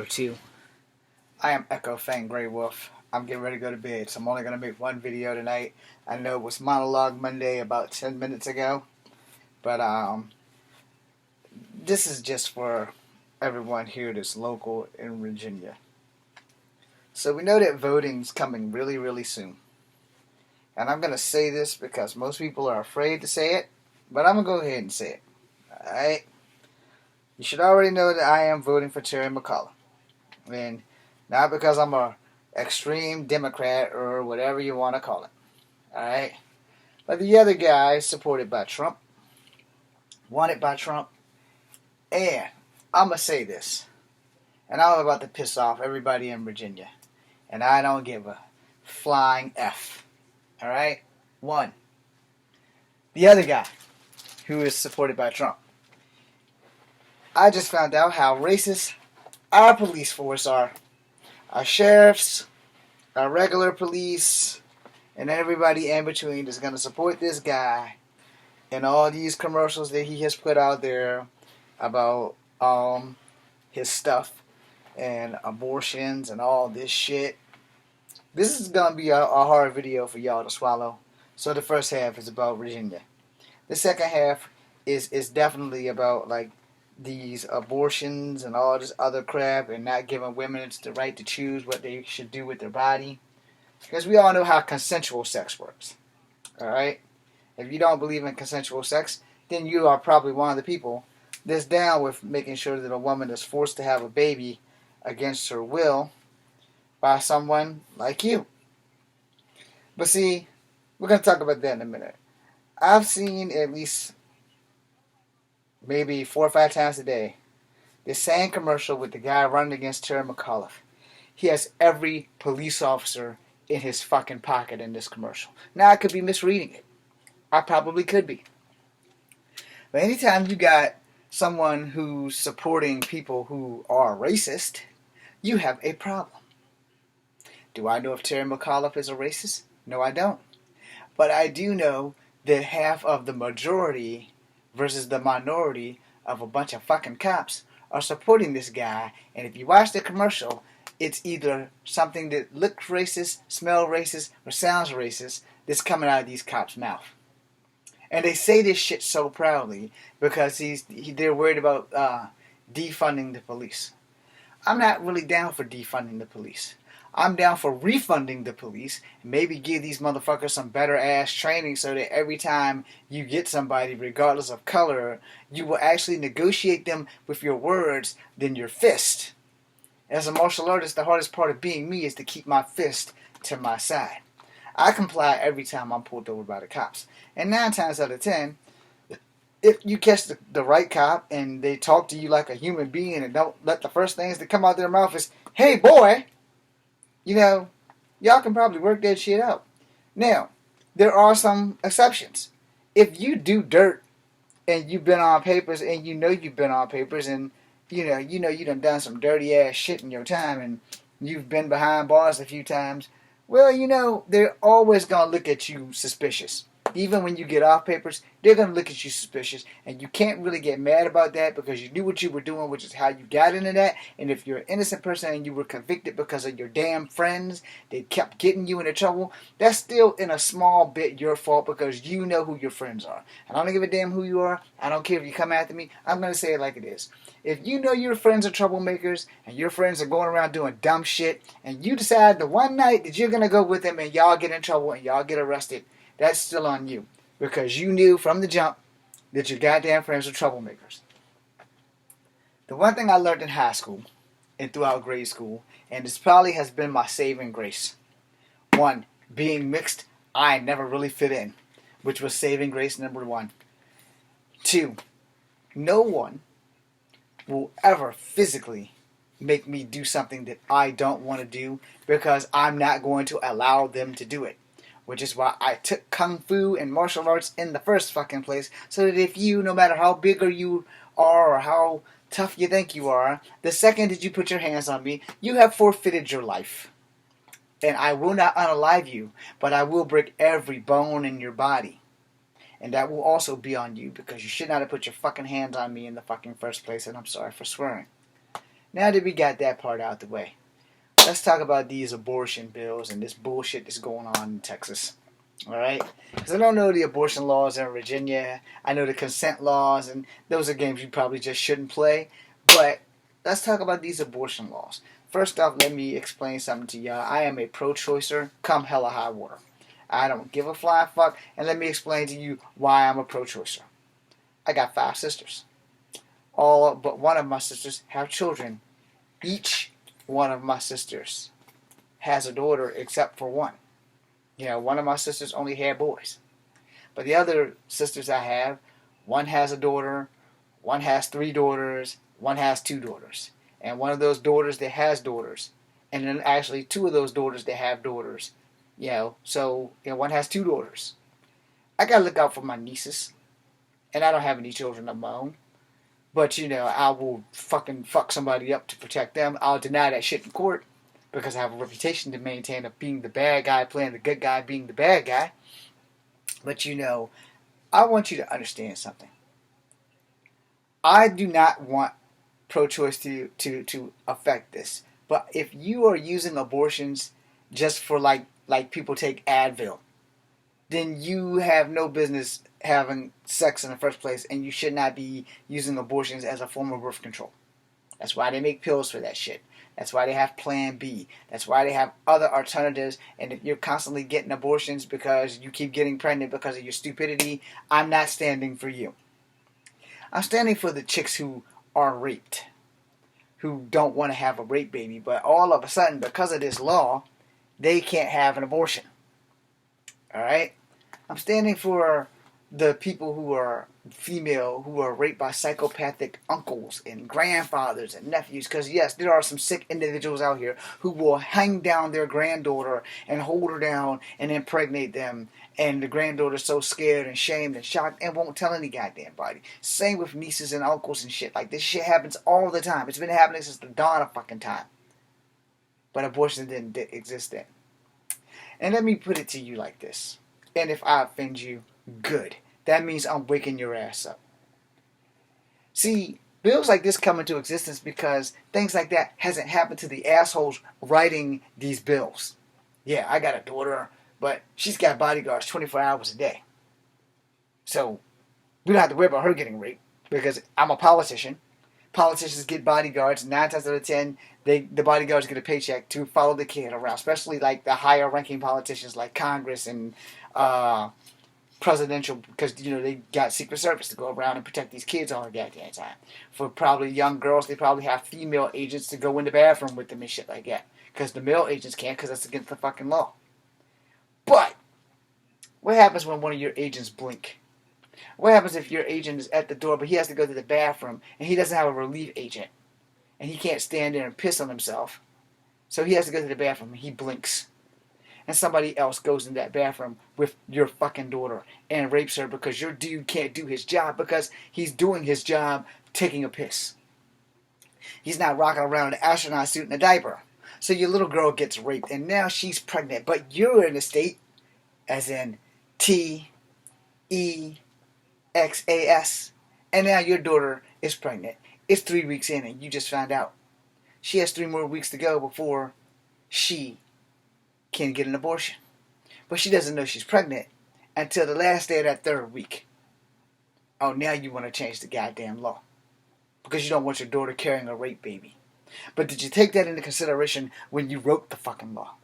number 2. I am Echo Fang Grey Wolf. I'm getting ready to go to bed, so I'm only going to make one video tonight. I know it was Monologue Monday about 10 minutes ago, but this is just for everyone here that's local in Virginia. So we know that voting's coming really, really soon. And I'm going to say this because most people are afraid to say it, but I'm going to go ahead and say it. Alright? You should already know that I am voting for Terry McAuliffe. And not because I'm a extreme Democrat or whatever you want to call it. Alright? But the other guy is supported by Trump, wanted by Trump, and I'm going to say this, and I'm about to piss off everybody in Virginia, and I don't give a flying F. Alright? 1. The other guy, who is supported by Trump. I just found out how racist our police force are. Our sheriffs, our regular police, and everybody in between is going to support this guy in all these commercials that he has put out there about his stuff and abortions and all this shit. This is going to be a hard video for y'all to swallow. So the first half is about Virginia. The second half is definitely about like these abortions and all this other crap and not giving women the right to choose what they should do with their body. Because we all know how consensual sex works. Alright? If you don't believe in consensual sex, then you are probably one of the people that's down with making sure that a woman is forced to have a baby against her will by someone like you. But see, we're going to talk about that in a minute. I've seen at least maybe 4 or 5 times a day the same commercial with the guy running against Terry McAuliffe. He has every police officer in his fucking pocket in this commercial. Now, I could be misreading it. I probably could be. But anytime you got someone who's supporting people who are racist, you have a problem. Do I know if Terry McAuliffe is a racist? No, I don't. But I do know that half of the majority versus the minority of a bunch of fucking cops are supporting this guy. And if you watch the commercial, it's either something that looks racist, smells racist, or sounds racist that's coming out of these cops' mouth. And they say this shit so proudly because they're worried about defunding the police. I'm not really down for defunding the police. I'm down for refunding the police and maybe give these motherfuckers some better ass training so that every time you get somebody, regardless of color, you will actually negotiate them with your words than your fist. As a martial artist, the hardest part of being me is to keep my fist to my side. I comply every time I'm pulled over by the cops. And 9 times out of 10, if you catch the right cop and they talk to you like a human being and don't let the first things that come out their mouth is, "Hey boy," you know, y'all can probably work that shit out. Now, there are some exceptions. If you do dirt and you've been on papers and you know you've been on papers and you know you done some dirty ass shit in your time and you've been behind bars a few times, well, they're always going to look at you suspicious. Even when you get off papers, they're going to look at you suspicious. And you can't really get mad about that because you knew what you were doing, which is how you got into that. And if you're an innocent person and you were convicted because of your damn friends, they kept getting you into trouble, that's still in a small bit your fault because you know who your friends are. And I don't give a damn who you are. I don't care if you come after me. I'm going to say it like it is. If you know your friends are troublemakers and your friends are going around doing dumb shit and you decide the one night that you're going to go with them and y'all get in trouble and y'all get arrested, that's still on you because you knew from the jump that your goddamn friends were troublemakers. The one thing I learned in high school and throughout grade school, and this probably has been my saving grace. 1, being mixed, I never really fit in, which was saving grace number 1. 2, no one will ever physically make me do something that I don't want to do because I'm not going to allow them to do it. Which is why I took Kung Fu and martial arts in the first fucking place, so that if you, no matter how big you are or how tough you think you are, the second that you put your hands on me, you have forfeited your life. And I will not unalive you, but I will break every bone in your body. And that will also be on you, because you should not have put your fucking hands on me in the fucking first place, and I'm sorry for swearing. Now that we got that part out the way, let's talk about these abortion bills and this bullshit that's going on in Texas. Alright? Because I don't know the abortion laws in Virginia. I know the consent laws, and those are games you probably just shouldn't play. But let's talk about these abortion laws. First off, let me explain something to y'all. I am a pro-choicer, come hella high water. I don't give a flying fuck, and let me explain to you why I'm a pro-choicer. I got 5 sisters. All but one of my sisters have children. Each one of my sisters has a daughter except for one. You know, one of my sisters only had boys. But the other sisters I have, one has a daughter, one has 3 daughters, one has 2 daughters. And one of those daughters that has daughters. And then actually 2 of those daughters that have daughters. You know, so one has 2 daughters. I gotta look out for my nieces. And I don't have any children of my own. But, I will fucking fuck somebody up to protect them. I'll deny that shit in court. Because I have a reputation to maintain of being the bad guy, playing the good guy, being the bad guy. But, I want you to understand something. I do not want pro-choice to affect this. But if you are using abortions just for like people take Advil, then you have no business having sex in the first place, and you should not be using abortions as a form of birth control. That's why they make pills for that shit. That's why they have Plan B. That's why they have other alternatives. And if you're constantly getting abortions because you keep getting pregnant because of your stupidity, I'm not standing for you. I'm standing for the chicks who are raped, who don't want to have a rape baby, but all of a sudden, because of this law, they can't have an abortion. Alright? I'm standing for the people who are female, who are raped by psychopathic uncles and grandfathers and nephews, because yes, there are some sick individuals out here who will hang down their granddaughter and hold her down and impregnate them, and the granddaughter's so scared and shamed and shocked and won't tell any goddamn body. Same with nieces and uncles and shit. Like, this shit happens all the time. It's been happening since the dawn of fucking time. But abortion didn't exist then. And let me put it to you like this. And if I offend you, good. That means I'm waking your ass up. See, bills like this come into existence because things like that hasn't happened to the assholes writing these bills. Yeah, I got a daughter, but she's got bodyguards 24 hours a day. So, we don't have to worry about her getting raped because I'm a politician. Politicians get bodyguards. 9 times out of 10, the bodyguards get a paycheck to follow the kid around, especially like the higher ranking politicians like Congress and presidential, because they got Secret Service to go around and protect these kids all the goddamn time. For probably young girls, they probably have female agents to go in the bathroom with them and shit like that, because the male agents can't, because that's against the fucking law. But what happens when one of your agents blink? What happens if your agent is at the door, but he has to go to the bathroom, and he doesn't have a relief agent, and he can't stand there and piss on himself, so he has to go to the bathroom, and he blinks, and somebody else goes in that bathroom with your fucking daughter and rapes her because your dude can't do his job because he's doing his job taking a piss. He's not rocking around in an astronaut suit and a diaper. So your little girl gets raped, and now she's pregnant, but you're in a state, as in T-E-X-A-S, and now your daughter is pregnant. It's 3 weeks in, and you just found out. She has 3 more weeks to go before she can get an abortion. But she doesn't know she's pregnant until the last day of that 3rd week. Oh, now you want to change the goddamn law because you don't want your daughter carrying a rape baby. But did you take that into consideration when you wrote the fucking law?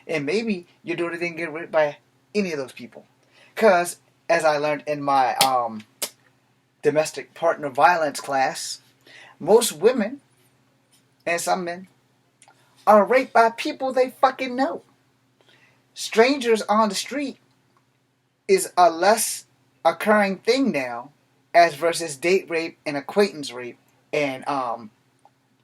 And maybe your daughter didn't get raped by any of those people. Because, as I learned in my domestic partner violence class, most women, and some men, are raped by people they fucking know. Strangers on the street is a less occurring thing now, as versus date rape and acquaintance rape and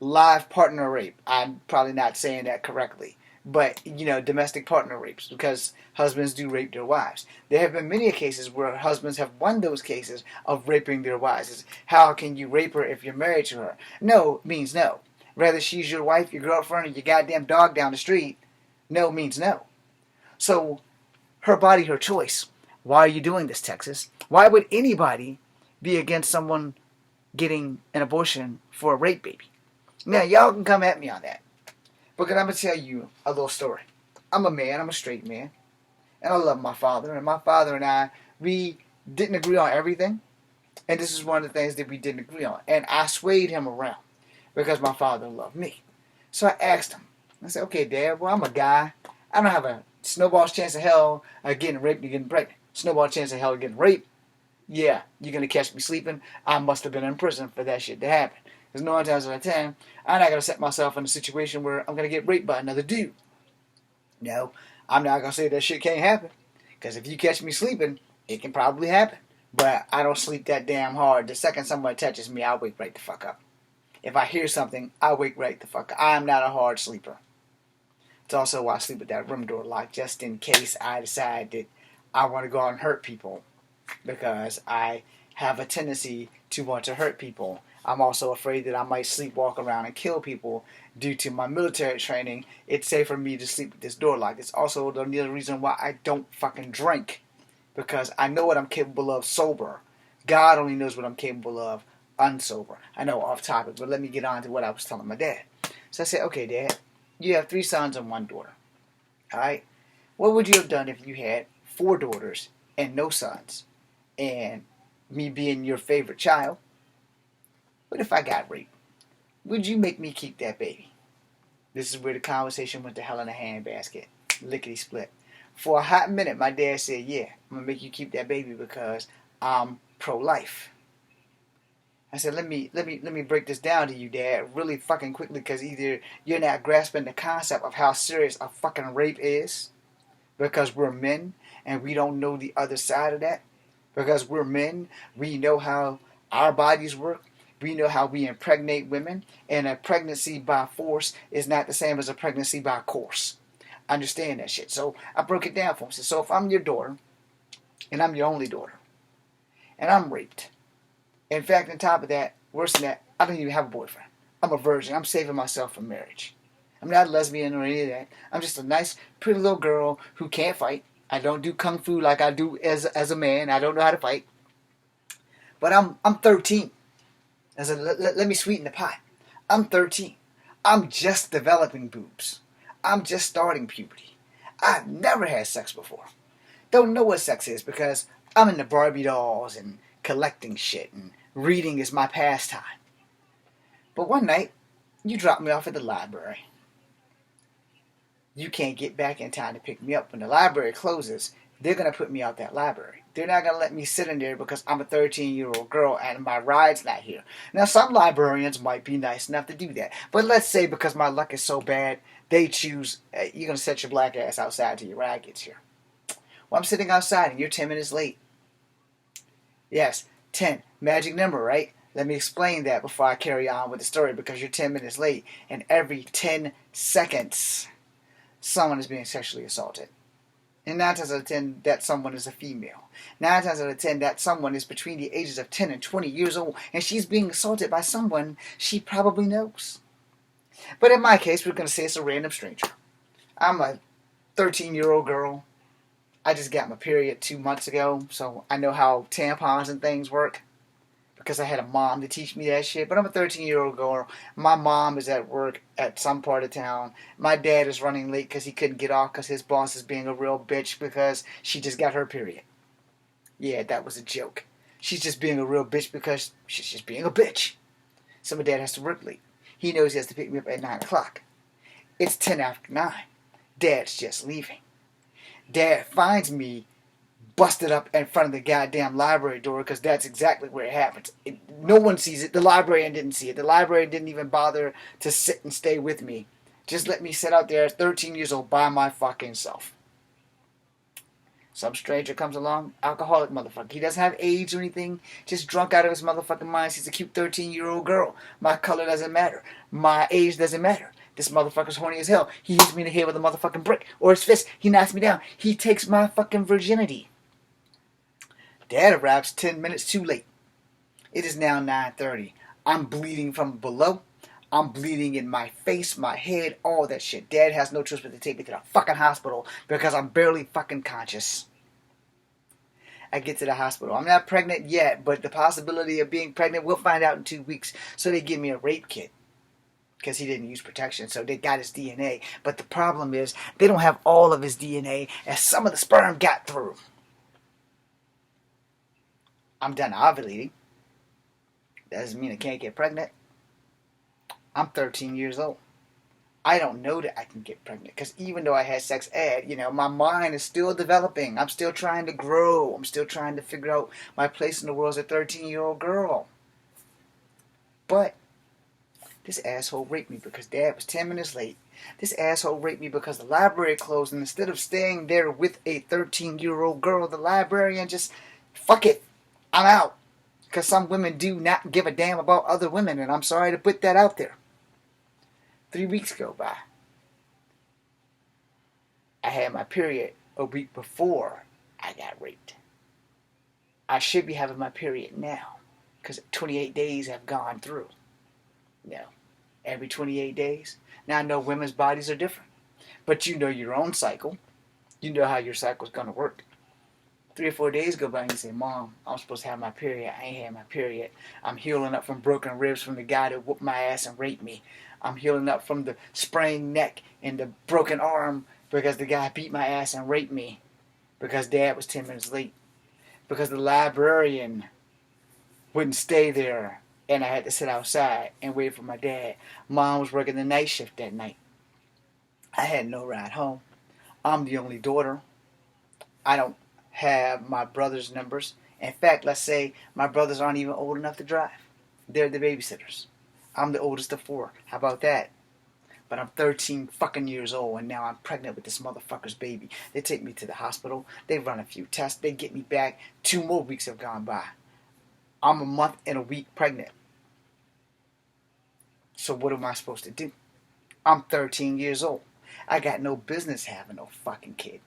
live partner rape. I'm probably not saying that correctly, but domestic partner rapes, because husbands do rape their wives. There have been many cases where husbands have won those cases of raping their wives. It's, how can you rape her if you're married to her? No means no. Whether she's your wife, your girlfriend, or your goddamn dog down the street, no means no. So, her body, her choice. Why are you doing this, Texas? Why would anybody be against someone getting an abortion for a rape baby? Now, y'all can come at me on that. Because I'm going to tell you a little story. I'm a man. I'm a straight man. And I love my father. And my father and I, we didn't agree on everything. And this is one of the things that we didn't agree on. And I swayed him around because my father loved me. So I asked him. I said, okay, Dad, well, I'm a guy. I don't have a snowball's chance of hell of getting raped and getting pregnant. Snowball chance of hell of getting raped. Yeah, you're going to catch me sleeping. I must have been in prison for that shit to happen. Because 9 times out of 10, I'm not going to set myself in a situation where I'm going to get raped by another dude. No, I'm not going to say that shit can't happen. Because if you catch me sleeping, it can probably happen. But I don't sleep that damn hard. The second somebody touches me, I wake right the fuck up. If I hear something, I wake right the fuck up. I'm not a hard sleeper. It's also why I sleep with that room door locked, just in case I decide that I want to go out and hurt people. Because I have a tendency to want to hurt people. I'm also afraid that I might sleepwalk around and kill people due to my military training. It's safe for me to sleep with this door locked. It's also the other reason why I don't fucking drink. Because I know what I'm capable of sober. God only knows what I'm capable of unsober. I know, off topic, but let me get on to what I was telling my dad. So I said, okay, Dad, you have 3 sons and 1 daughter. Alright? What would you have done if you had 4 daughters and no sons? And me being your favorite child? What if I got raped? Would you make me keep that baby? This is where the conversation went to hell in a handbasket. Lickety split. For a hot minute, my dad said, yeah, I'm going to make you keep that baby because I'm pro-life. I said, let me break this down to you, Dad, really fucking quickly, because either you're not grasping the concept of how serious a fucking rape is, because we're men, and we don't know the other side of that. Because we're men, we know how our bodies work. We know how we impregnate women, and a pregnancy by force is not the same as a pregnancy by course. Understand that shit. So I broke it down for him. So if I'm your daughter, and I'm your only daughter, and I'm raped, in fact, on top of that, worse than that, I don't even have a boyfriend. I'm a virgin. I'm saving myself from marriage. I'm not a lesbian or any of that. I'm just a nice, pretty little girl who can't fight. I don't do kung fu like I do as a man. I don't know how to fight. But I'm 13. Let me sweeten the pot. I'm 13. I'm just developing boobs. I'm just starting puberty. I've never had sex before. Don't know what sex is because I'm into Barbie dolls and collecting shit and reading is my pastime. But one night, you drop me off at the library. You can't get back in time to pick me up. When the library closes, they're going to put me out that library. They're not going to let me sit in there because I'm a 13-year-old girl and my ride's not here. Now, some librarians might be nice enough to do that. But let's say because my luck is so bad, they choose, you're going to set your black ass outside till your ride gets here. Well, I'm sitting outside and you're 10 minutes late. Yes, 10. Magic number, right? Let me explain that before I carry on with the story because you're 10 minutes late. And every 10 seconds, someone is being sexually assaulted. And 9 times out of 10, that someone is a female. 9 times out of 10, that someone is between the ages of 10 and 20 years old. And she's being assaulted by someone she probably knows. But in my case, we're going to say it's a random stranger. I'm a 13-year-old girl. I just got my period 2 months ago, so I know how tampons and things work. Because I had a mom to teach me that shit. But I'm a 13-year-old girl. My mom is at work at some part of town. My dad is running late because he couldn't get off because his boss is being a real bitch because she just got her period. Yeah, that was a joke. She's just being a real bitch because she's just being a bitch. So my dad has to work late. He knows he has to pick me up at 9 o'clock. It's 10 after 9. Dad's just leaving. Dad finds me busted up in front of the goddamn library door because that's exactly where it happens. No one sees it. The librarian didn't see it. The librarian didn't even bother to sit and stay with me. Just let me sit out there at 13 years old by my fucking self. Some stranger comes along, alcoholic motherfucker. He doesn't have AIDS or anything, just drunk out of his motherfucking mind. He's a cute 13-year-old girl. My color doesn't matter. My age doesn't matter. This motherfucker's horny as hell. He hits me in the head with a motherfucking brick or his fist. He knocks me down. He takes my fucking virginity. Dad arrives 10 minutes too late. It is now 9:30. I'm bleeding from below. I'm bleeding in my face, my head, all that shit. Dad has no choice but to take me to the fucking hospital because I'm barely fucking conscious. I get to the hospital. I'm not pregnant yet, but the possibility of being pregnant, we'll find out in 2 weeks. So they give me a rape kit. because he didn't use protection, so they got his DNA. But the problem is they don't have all of his DNA, as some of the sperm got through. I'm done ovulating. That doesn't mean I can't get pregnant. I'm 13 years old. I don't know that I can get pregnant, because even though I had sex ed, my mind is still developing. I'm still trying to grow. I'm still trying to figure out my place in the world as a 13-year-old girl. But this asshole raped me because Dad was 10 minutes late. This asshole raped me because the library closed, and instead of staying there with a 13-year-old girl, the librarian just, fuck it, I'm out. Because some women do not give a damn about other women, and I'm sorry to put that out there. 3 weeks go by. I had my period a week before I got raped. I should be having my period now, because 28 days have gone through. Every 28 days. Now I know women's bodies are different, but you know your own cycle. You know how your cycle's going to work. 3 or 4 days go by and you say, Mom, I'm supposed to have my period. I ain't had my period. I'm healing up from broken ribs from the guy that whooped my ass and raped me. I'm healing up from the sprained neck and the broken arm because the guy beat my ass and raped me. Because Dad was 10 minutes late. Because the librarian wouldn't stay there and I had to sit outside and wait for my dad. Mom was working the night shift that night. I had no ride home. I'm the only daughter. I don't have my brother's numbers. In fact, let's say my brothers aren't even old enough to drive. They're the babysitters. I'm the oldest of 4. How about that? But I'm 13 fucking years old, and now I'm pregnant with this motherfucker's baby. They take me to the hospital. They run a few tests. They get me back. 2 more weeks have gone by. I'm a month and a week pregnant. So what am I supposed to do? I'm 13 years old. I got no business having no fucking kid.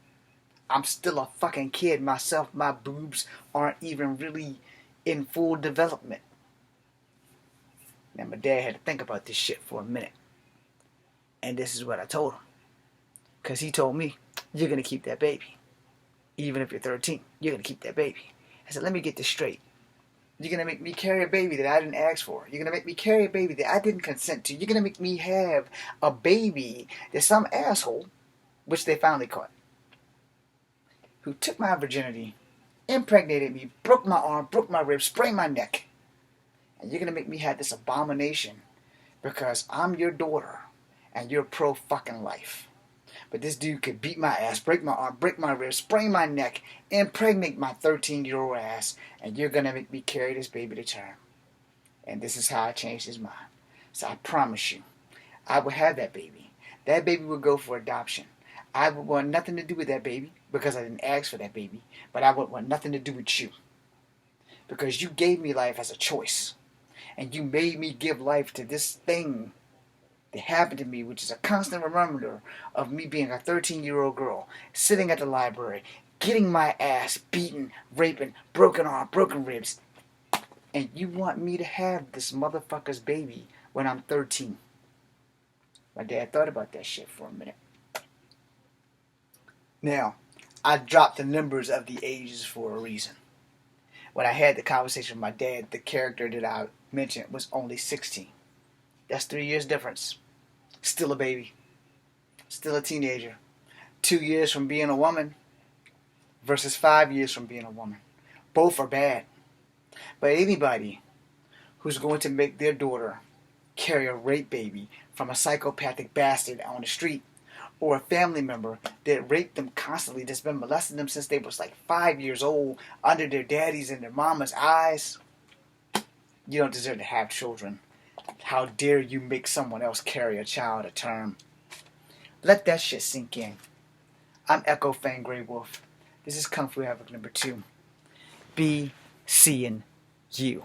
I'm still a fucking kid myself. My boobs aren't even really in full development. Now my dad had to think about this shit for a minute. And this is what I told him. Because he told me, you're going to keep that baby. Even if you're 13, you're going to keep that baby. I said, let me get this straight. You're going to make me carry a baby that I didn't ask for. You're going to make me carry a baby that I didn't consent to. You're going to make me have a baby that some asshole, which they finally caught, who took my virginity, impregnated me, broke my arm, broke my ribs, sprained my neck. And you're going to make me have this abomination because I'm your daughter and you're pro-fucking-life. But this dude could beat my ass, break my arm, break my ribs, sprain my neck, impregnate my 13-year-old ass, and you're going to make me carry this baby to term. And this is how I changed his mind. So I promise you, I will have that baby. That baby will go for adoption. I would want nothing to do with that baby because I didn't ask for that baby. But I would want nothing to do with you. Because you gave me life as a choice. And you made me give life to this thing that happened to me, which is a constant reminder of me being a 13-year-old girl, sitting at the library, getting my ass beaten, raping, broken arm, broken ribs. And you want me to have this motherfucker's baby when I'm 13. My dad thought about that shit for a minute. Now, I dropped the numbers of the ages for a reason. When I had the conversation with my dad, the character that I mentioned was only 16. That's 3 years difference. Still a baby. Still a teenager. 2 years from being a woman versus 5 years from being a woman. Both are bad. But anybody who's going to make their daughter carry a rape baby from a psychopathic bastard on the street, or a family member that raped them constantly, that's been molesting them since they was like 5 years old, under their daddy's and their mama's eyes, you don't deserve to have children. How dare you make someone else carry a child to term? Let that shit sink in. I'm Echo Fang Grey Wolf. This is Kung Fu Havoc number 2. Be seeing you.